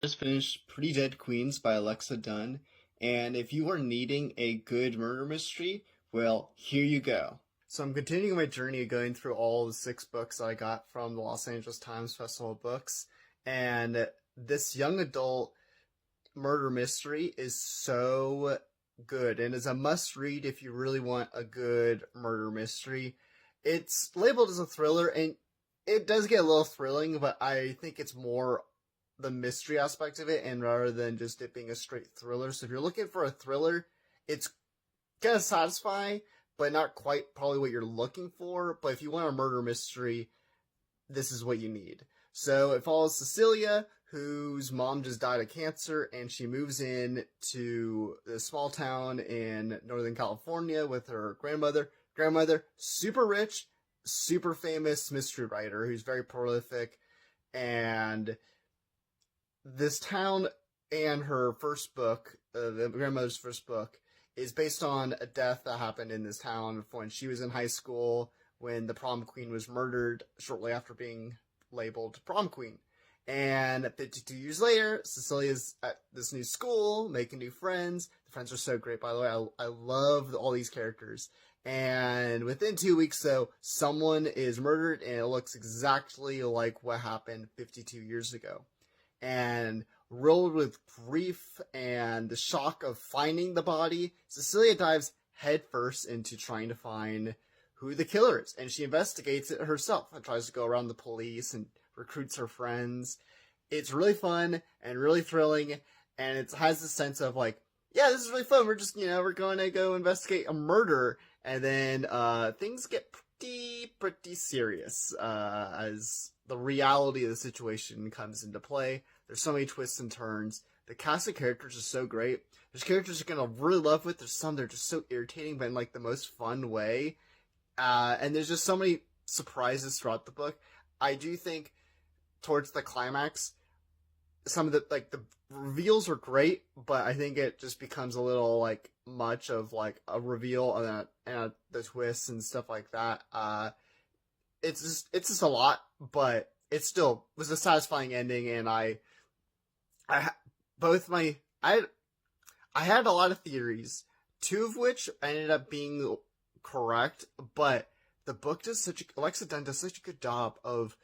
Just finished Pretty Dead Queens by Alexa Donne, and if you are needing a good murder mystery, well, here you go. So I'm continuing my journey going through all the 6 books that I got from the Los Angeles Times Festival of Books, and this young adult murder mystery is so good and is a must read if you really want a good murder mystery. It's labeled as a thriller, and it does get a little thrilling, but I think it's more the mystery aspect of it, and rather than just it being a straight thriller. So if you're looking for a thriller, it's gonna satisfy, but not quite probably what you're looking for. But if you want a murder mystery, this is what you need. So it follows Cecilia, whose mom just died of cancer, and she moves in to a small town in Northern California with her grandmother. Grandmother, super rich, super famous mystery writer who's very prolific, and this town and her first book, the grandmother's first book, is based on a death that happened in this town when she was in high school, when the prom queen was murdered shortly after being labeled prom queen. And 52 years later, Cecilia's at this new school, making new friends. The friends are so great, by the way. I love all these characters. And within 2 weeks, though, someone is murdered, and it looks exactly like what happened 52 years ago. And riddled with grief and the shock of finding the body, Cecilia dives headfirst into trying to find who the killer is. And she investigates it herself and tries to go around the police and recruits her friends. It's really fun and really thrilling, and it has this sense of like, yeah, this is really fun. We're just, we're going to go investigate a murder, and then things get pretty serious as the reality of the situation comes into play. There's so many twists and turns. The cast of characters is so great. There's characters you're gonna really love with. There's some that are just so irritating, but in like the most fun way. And there's just so many surprises throughout the book. I do think towards the climax, some of the reveals are great, but I think it just becomes a little like much of like a reveal and the twists and stuff like that. It's just a lot, but it still was a satisfying ending, and I both my I had a lot of theories, 2 of which ended up being correct, but the book Alexa Donne does such a good job of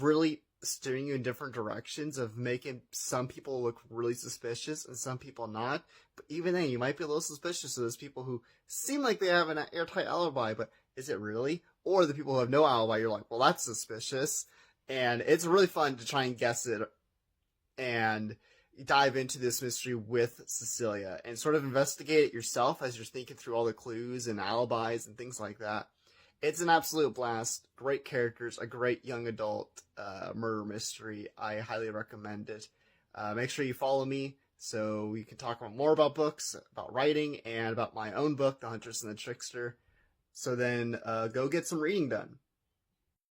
really steering you in different directions, of making some people look really suspicious and some people not. But even then, you might be a little suspicious of those people who seem like they have an airtight alibi, but is it really? Or the people who have no alibi, you're like, well, that's suspicious. And it's really fun to try and guess it and dive into this mystery with Cecilia and sort of investigate it yourself as you're thinking through all the clues and alibis and things like that. It's an absolute blast. Great characters, a great young adult murder mystery. I highly recommend it. Make sure you follow me so we can talk more about books, about writing, and about my own book, The Huntress and the Trickster. So then go get some reading done.